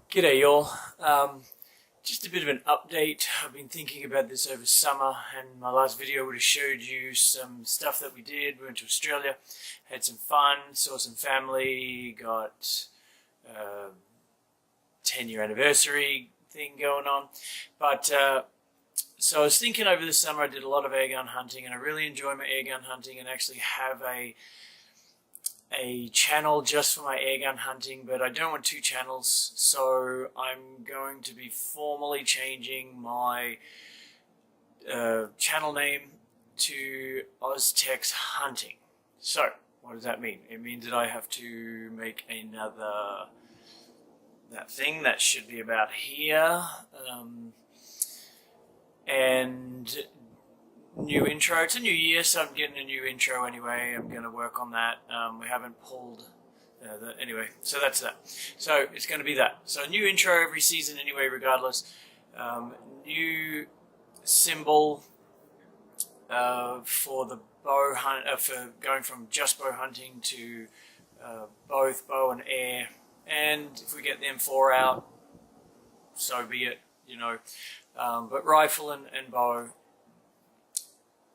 G'day y'all. Just a bit of an update. I've been thinking about this over summer, and my last video would have showed you some stuff that we did. We went to Australia, had some fun, saw some family, got a 10-year anniversary thing going on. But so I was thinking over the summer, I did a lot of airgun hunting, and I really enjoy my airgun hunting and actually have a channel just for my airgun hunting, but I don't want two channels, so I'm going to be formally changing my channel name to AusTex Hunting. So, what does that mean? It means that I have to make another, that thing that should be about here, and new intro. It's a new year, so I'm getting a new intro anyway. I'm going to work on that. We haven't pulled anyway, so that's that. So it's going to be that. So a new intro every season anyway, regardless. New symbol for the bow hunt, for going from just bow hunting to both bow and air. And if we get the M4 out, so be it, you know. But rifle and bow,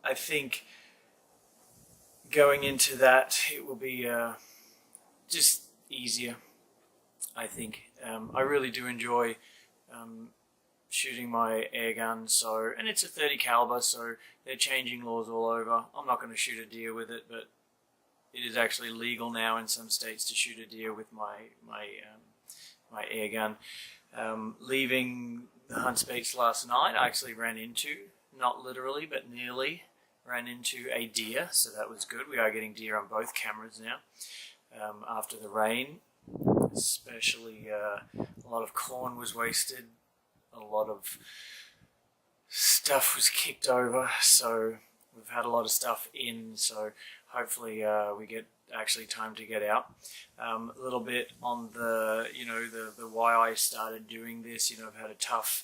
I think going into that, it will be just easier, I think. I really do enjoy shooting my air gun, so, and it's a 30 caliber, so they're changing laws all over. I'm not going to shoot a deer with it, but it is actually legal now in some states to shoot a deer with my air gun. Leaving the hunt space last night, I actually ran into, not literally, but nearly, ran into a deer, so that was good. We are getting deer on both cameras now after the rain, especially a lot of corn was wasted, a lot of stuff was kicked over, so we've had a lot of stuff in, so hopefully we get actually time to get out. A little bit on the, you know, the why I started doing this. You know, I've had a tough,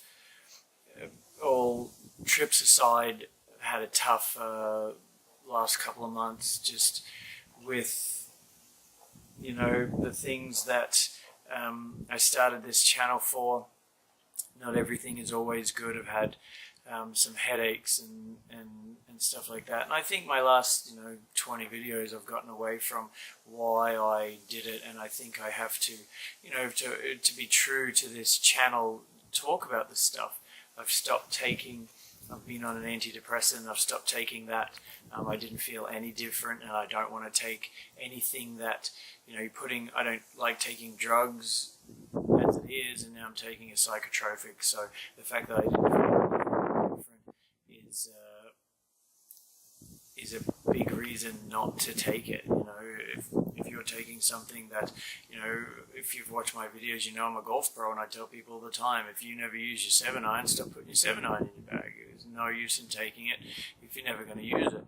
all trips aside, had a tough last couple of months just with, you know, the things that I started this channel for. Not everything is always good. I've had some headaches and stuff like that. And I think my last, 20 videos I've gotten away from why I did it, and I think I have to, to be true to this channel, talk about this stuff. I've been on an antidepressant, I've stopped taking that. I didn't feel any different, and I don't want to take anything that, I don't like taking drugs as it is, and now I'm taking a psychotropic, so the fact that I didn't feel different is a big reason not to take it. If you're taking something that, if you've watched my videos, I'm a golf pro, and I tell people all the time, if you never use your 7-iron, stop putting your 7-iron in your bag. There's no use in taking it if you're never going to use it.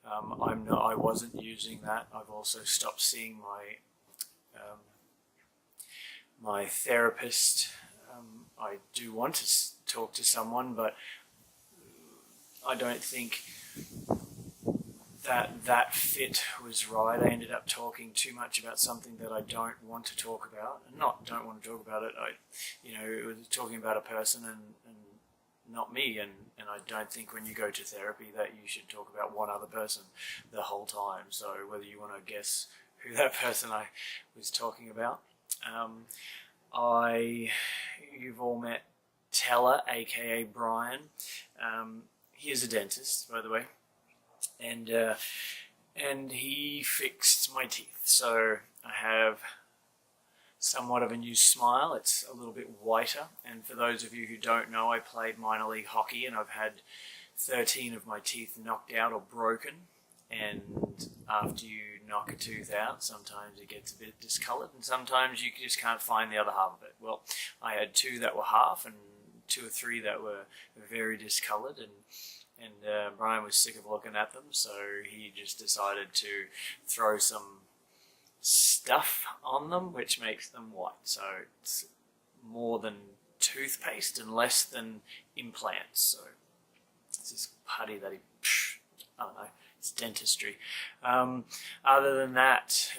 I wasn't using that. I've also stopped seeing my therapist. I do want to talk to someone, but I don't think that fit was right. I ended up talking too much about something that I don't want to talk about, and don't want to talk about it. It was talking about a person and not me, and I don't think when you go to therapy that you should talk about one other person the whole time. So whether you want to guess who that person I was talking about. You've all met Teller, aka Brian. He is a dentist, by the way, and he fixed my teeth. So I have somewhat of a new smile. It's a little bit whiter, and for those of you who don't know, I played minor league hockey, and I've had 13 of my teeth knocked out or broken. And after you knock a tooth out, sometimes it gets a bit discoloured, and sometimes you just can't find the other half of it. Well, I had 2 that were half, and 2 or 3 that were very discoloured, and Brian was sick of looking at them, so he just decided to throw some stuff on them which makes them white. So it's more than toothpaste and less than implants. So it's this putty that I don't know, it's dentistry. Other than that,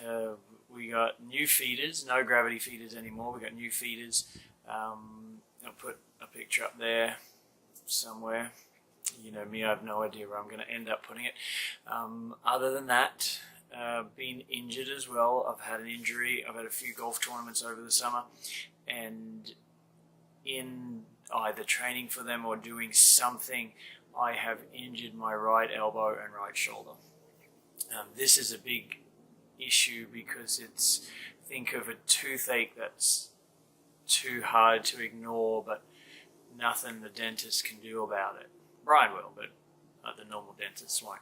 we got new feeders, no gravity feeders anymore. We got new feeders. I'll put a picture up there somewhere. You know me, I have no idea where I'm going to end up putting it. Other than that, been injured as well. I've had an injury. I've had a few golf tournaments over the summer, and in either training for them or doing something, I have injured my right elbow and right shoulder. This is a big issue because it's, think of a toothache that's too hard to ignore, but nothing the dentist can do about it. Brian will, but the normal dentists won't.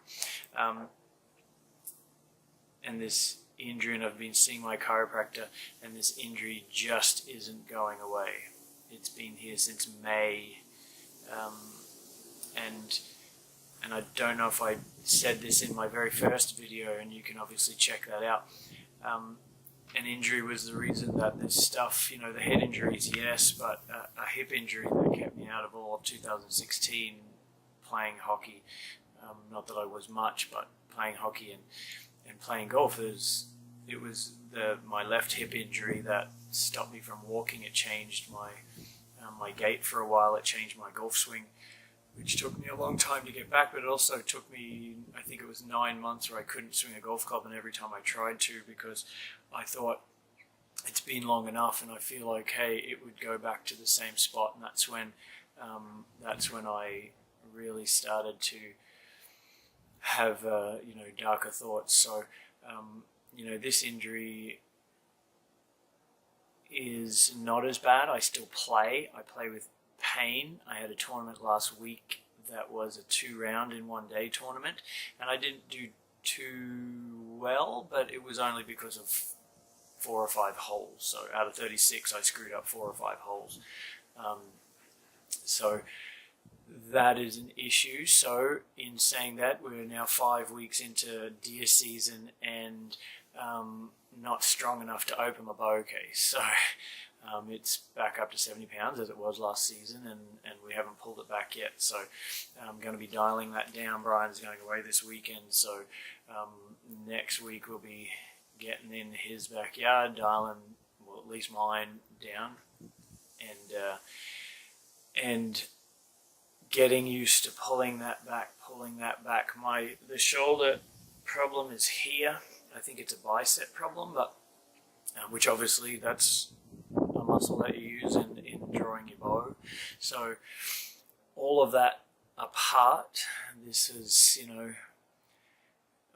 And this injury, and I've been seeing my chiropractor, and this injury just isn't going away. It's been here since May, and I don't know if I said this in my very first video, and you can obviously check that out. An injury was the reason that this stuff, you know, the head injuries, yes, but a hip injury that kept me out of all of 2016 playing hockey. Not that I was much, but playing hockey and playing golf, it was my left hip injury that stopped me from walking. It changed my gait for a while. It changed my golf swing, which took me a long time to get back, but it also took me, I think it was 9 months where I couldn't swing a golf club, and every time I tried to, because I thought it's been long enough and I feel like, hey, it would go back to the same spot. And that's when I really started to have you know, darker thoughts. So you know, this injury is not as bad. I still play. I play with pain. I had a tournament last week that was a 2-round in 1 day tournament, and I didn't do too well, but it was only because of 4 or 5 holes. So out of 36, I screwed up 4 or 5 holes. So that is an issue. So in saying that, we're now 5 weeks into deer season, and not strong enough to open my bow case. So it's back up to 70 pounds as it was last season, and we haven't pulled it back yet. So I'm going to be dialing that down. Brian's going away this weekend, so next week we'll be getting in his backyard, dialing, well, at least mine, down, and getting used to pulling that back. The shoulder problem is here. I think it's a bicep problem, but which obviously that's a muscle that you use in drawing your bow. So all of that apart, this is, you know,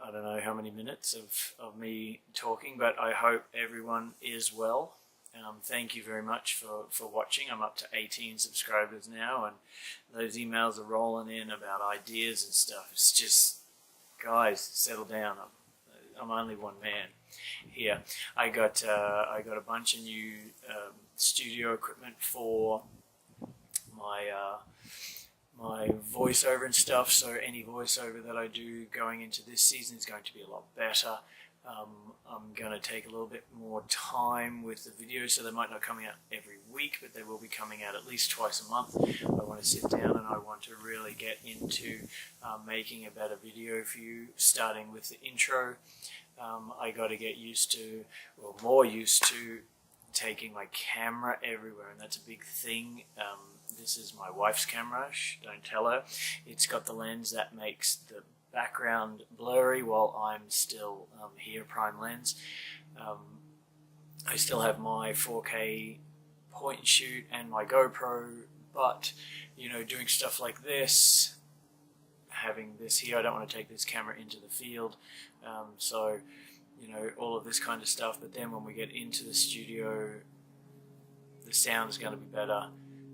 I don't know how many minutes of me talking, but I hope everyone is well. Thank you very much for watching. I'm up to 18 subscribers now, and those emails are rolling in about ideas and stuff. It's just, guys, settle down. I'm only one man here. I got a bunch of new studio equipment for my voiceover and stuff, so any voiceover that I do going into this season is going to be a lot better. I'm going to take a little bit more time with the videos, so they might not come out every week, but they will be coming out at least twice a month. I want to sit down and I want to really get into making a better video for you, starting with the intro. I got to get used to, or more used to, taking my camera everywhere, and that's a big thing. This is my wife's camera, don't tell her. It's got the lens that makes the background blurry while I'm still here, prime lens. I still have my 4K point and shoot and my GoPro, but you know, doing stuff like this, having this here, I don't want to take this camera into the field, so you know, all of this kind of stuff. But then when we get into the studio, the sound's going to be better,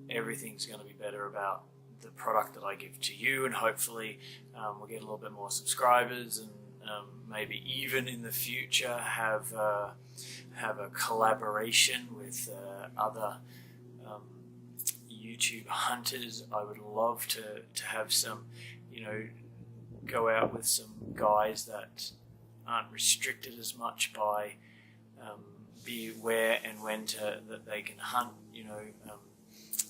everything's going to be better about the product that I give to you, and hopefully we'll get a little bit more subscribers, and maybe even in the future have a collaboration with other YouTube hunters. I would love to have some, you know, go out with some guys that aren't restricted as much by be where and when that they can hunt. You know,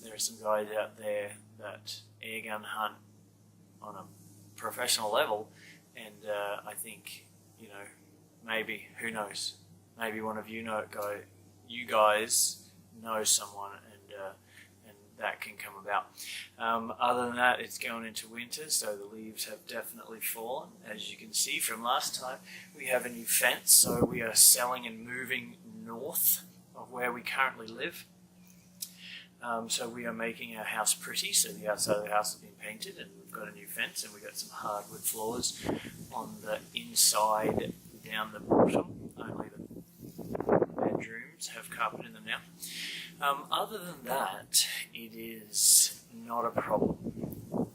there are some guys out there that airgun hunt on a professional level, and I think, you know, maybe, who knows, maybe one of you guys know someone, and that can come about. Other than that, it's going into winter, so the leaves have definitely fallen. As you can see from last time, we have a new fence, so we are selling and moving north of where we currently live. So we are making our house pretty, so the outside of the house has been painted and we've got a new fence and we've got some hardwood floors on the inside down the bottom. Only the bedrooms have carpet in them now. Other than that, it is not a problem.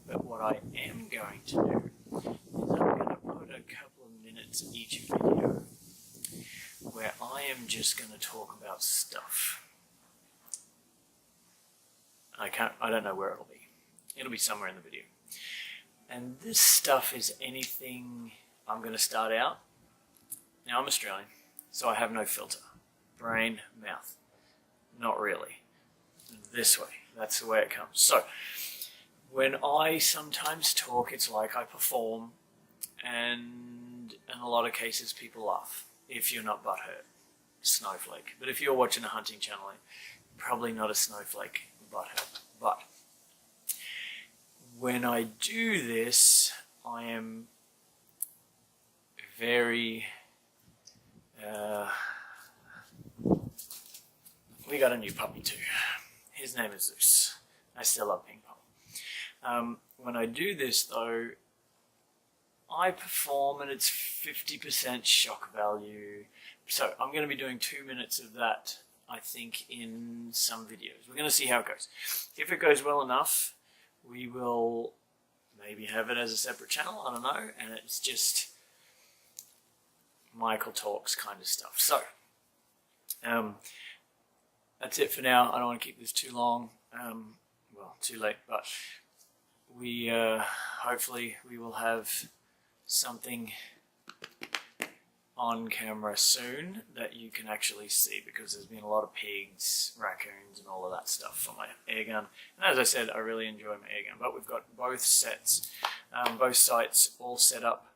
But what I am going to do is I'm going to put a couple of minutes each video where I am just going to talk about stuff. I don't know where it'll be. It'll be somewhere in the video. And this stuff is anything. I'm going to start out. Now I'm Australian, so I have no filter. Brain, mouth. Not really. This way. That's the way it comes. So, when I sometimes talk, it's like I perform, and in a lot of cases people laugh. If you're not butthurt. Snowflake. But if you're watching a hunting channel, probably not a snowflake. But when I do this, I am very we got a new puppy too. His name is Zeus. I still love Ping Pong. When I do this though, I perform and it's 50% shock value. So I'm going to be doing 2 minutes of that, I think, in some videos. We're going to see how it goes. If it goes well enough, we will maybe have it as a separate channel, I don't know, and it's just Michael talks kind of stuff. So, that's it for now. I don't want to keep this too long, well, too late, but we, hopefully we will have something on camera soon that you can actually see, because there's been a lot of pigs, raccoons and all of that stuff for my air gun. And as I said, I really enjoy my air gun, but we've got both sets, both sites all set up,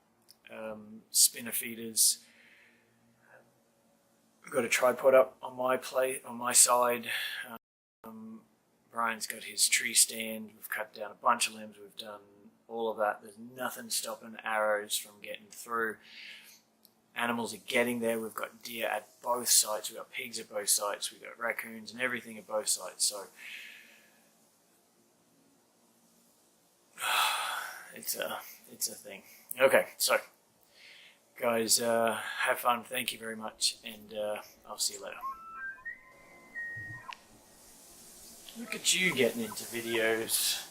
spinner feeders. We've got a tripod up on my plate, on my side. Brian's got his tree stand. We've cut down a bunch of limbs. We've done all of that. There's nothing stopping arrows from getting through. Animals are getting there. We've got deer at both sites. We've got pigs at both sites. We've got raccoons and everything at both sites. So it's a thing. Okay, so guys, have fun. Thank you very much, and I'll see you later. Look at you getting into videos.